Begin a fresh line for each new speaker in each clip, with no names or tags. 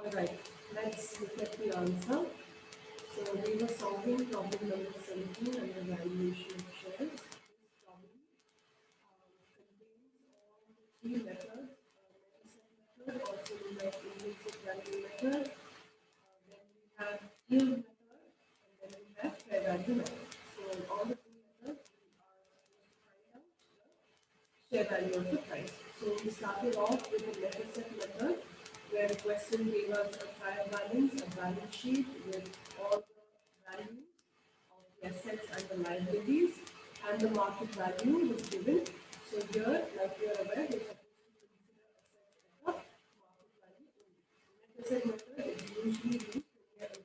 Alright, let's look at the answer. So we were solving problem number 17 under valuation of shares. This problem contains all the three methods, method, also known as intrinsic value method. Then we have yield method, and then we have fair value method. So all the three methods we are supposed to find out the share value of the price. So we started off with the letter set method, where the question gave us a trial balance, a balance sheet with all the values of the assets and the liabilities, and the market value was given. So here, like you are aware, we're supposed to consider assets at the market value only. Net asset method is usually used when we are assuming that the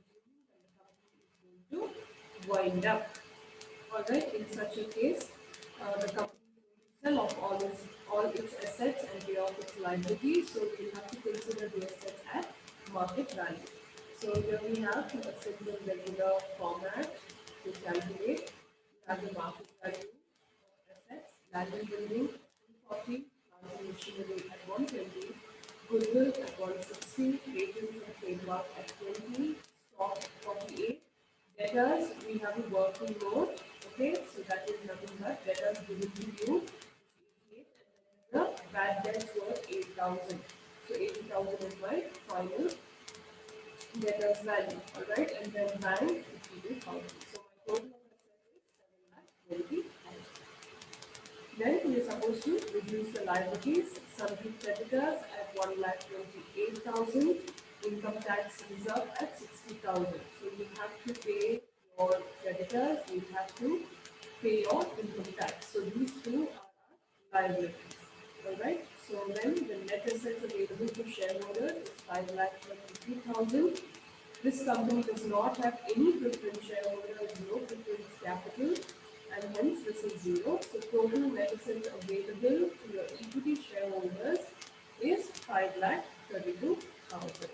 company is going to wind up. Alright, in such a case, the company is going to sell off all its assets and pay off its liabilities. So we have to consider the assets at market value. So here we have a simple regular format to calculate. We have the market value of assets, land and building at 240, plant and machinery at 120, goodwill at 160, patents and trademark at 20, stock at 48. Debtors, we have a working note, okay, so that is nothing but debtors given to you, 88, and then the bad debts were 8,000. So 80,000 is my final debtors value, alright, and then bank 52,000. So my total of assets is 7,20,000. Then we are supposed to reduce the liabilities. Sundry creditors at 1,28,000. Income tax reserve at 60,000. So you have to pay your creditors, you have to pay your income tax. So these two are our liabilities. Alright. So then the net assets available to shareholders is 5,23,000. This company does not have any preference shareholders, no preference capital, and hence this is zero. So total net assets available to your equity shareholders is 5,32,000.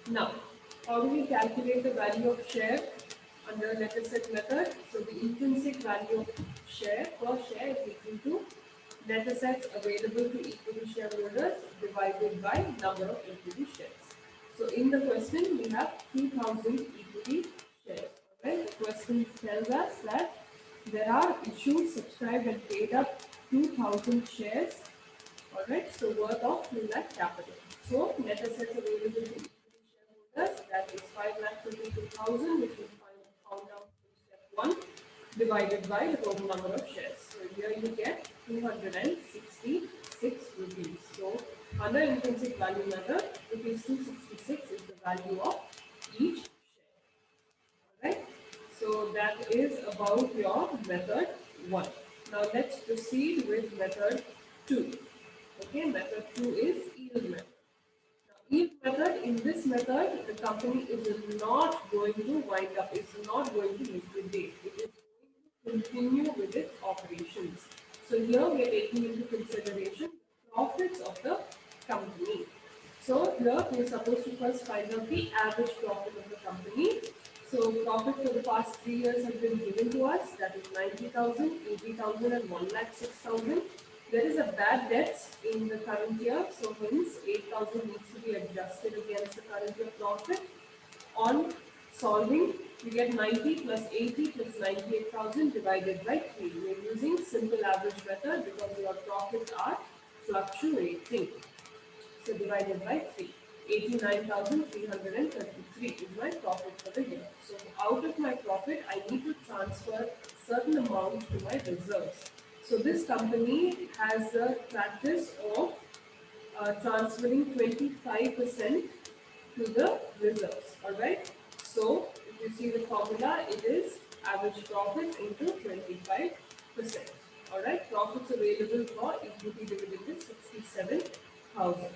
Now, how do we calculate the value of share under net asset method? So the intrinsic value of share per share is equal to net assets available to equity shareholders divided by number of equity shares. So in the question we have 2,000 equity shares. Well, the question tells us that there are issued, subscribed and paid up 2,000 shares, alright, so worth of 2 lakh capital. So net assets available to equity shareholders, that is 5,22,000, which we found out in step 1, divided by the total number of shares. So here you get 266 rupees. So under intrinsic value method, rupees 266 is the value of each share. Alright, so that is about your method 1. Now let's proceed with method 2. Okay, method 2 is yield method. Now, yield method, in this method, the company is not going to wind up, it's not going to liquidate, it is going to continue with its operations. So here we are taking into consideration the profits of the company. So here we are supposed to first find out the average profit of the company. So profit for the past 3 years has been given to us, that is 90,000, 80,000 and 1,06,000. There is a bad debts in the current year, so hence 8,000 needs to be adjusted against the current year profit. On solving, we get 90 plus 80 plus 98,000 divided by 3. We are using simple average method because your profits are fluctuating. So divided by 3. 89,333 is my profit for the year. So out of my profit, I need to transfer certain amount to my reserves. So this company has the practice of transferring 25% to the reserves. Alright. So if you see the formula, it is average profit into 25%. Alright. Profits available for equity dividend is 67,000.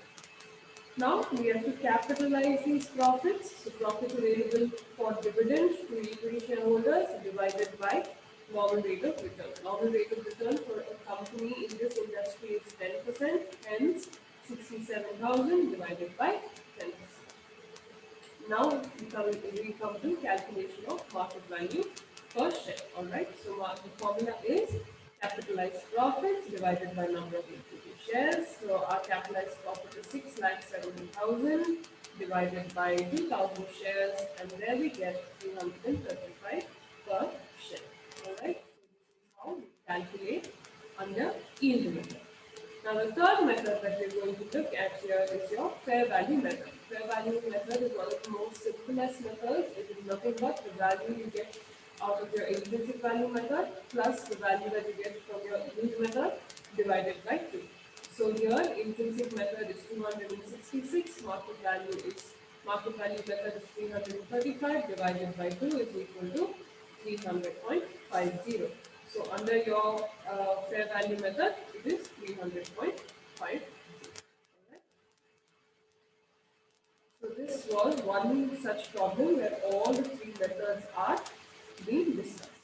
Now we have to capitalize these profits. So profit available for dividend to equity shareholders divided by normal rate of return. Normal rate of return for a company in this industry is 10%, hence 67,000 divided by 10%. Now we come to calculation of market value per share. Alright, so the formula is Capitalized profits divided by number of equity shares. So our capitalized profit is 6,70,000 divided by 2,000 shares, and there we get 335 per share. Alright, so this is how we calculate under yield method. Now the third method that we're going to look at here is your fair value method. Fair value method is one of the most simplest methods. It is nothing but the value you get out of your intrinsic value method plus the value that you get from your yield method divided by 2. So here intrinsic method is 266, market value method is 335 divided by 2 is equal to 300.50. So under your fair value method, it is 300.50. Alright. So this was one such problem where all the three methods are being discussed.